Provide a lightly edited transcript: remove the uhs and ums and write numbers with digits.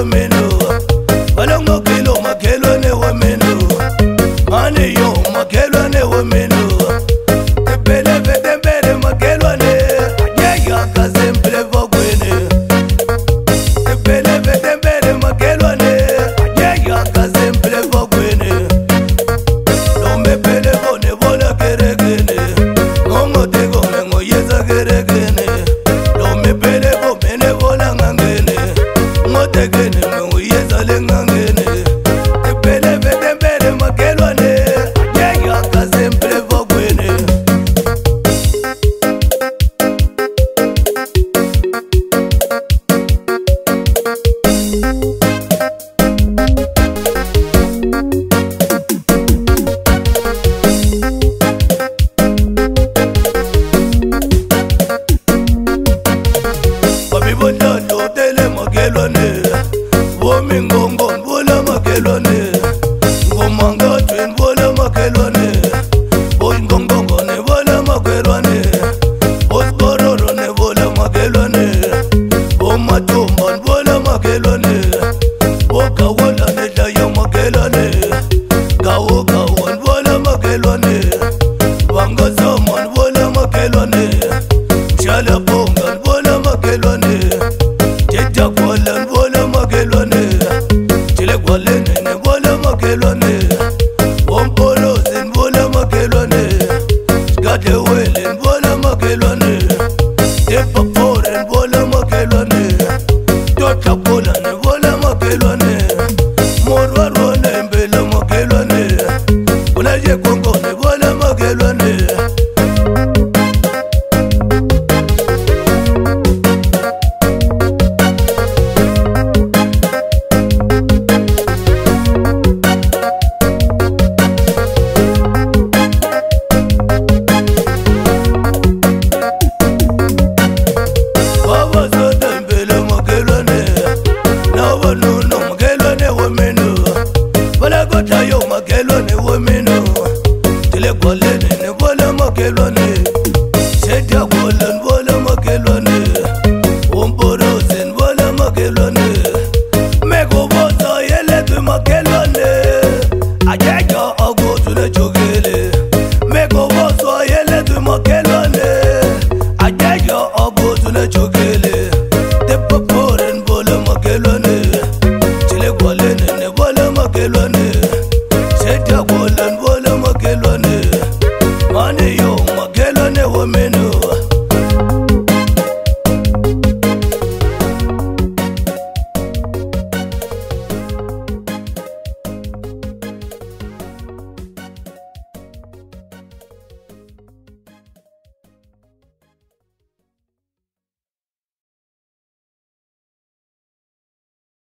wemenu balongo kilo makelwane wemenu mane yo makelwane wemenu tepele vetembele makelwane ajeya kazemple vokwene tepele vetembele makelwane ajeya kazemple vokwene lombe pele vone vola kerekene ngongo tego mengo yeza kerekene lombe pele vomene vola ngangene ngotegene mengo yeza lengangene tepele vetembele makelwane ajeya kazemple vokwene Bibondolo tele makelwane Bomingongo nvola makelwane Ngomanga twe nvola makelwane Boingongongo nevola makelwane Bosbororo nevola makelwane Bomatomba nvola makelwane Bokawola nedaya makelwane Kawo kawo nvola makelwane Wangasama nvola makelwane Mshala bonga nvola makelwane Teta kwala nvola makelwane Chile kwalene nvola makelwane Wompolozi nvola makelwane Skate wele nvola makelwane Tepa pore nvola makelwane Tota kola nvola makelwane Morwa rwane mbela makelwane Ulaje kongo nvola makelwane Makelwane wemenu Tile kwalene nevola makelwane Shetia kwala nvola makelwane Umporozi nvola makelwane Meko boza yele tu makelwane Ajeja ago tule chogele Meko boza yele tu makelwane Ajeja ago tule chogele Tepa pore nvola makelwane Tile kwalene nevola makelwane Seta kolan vola makelwane Mane yo makelwane women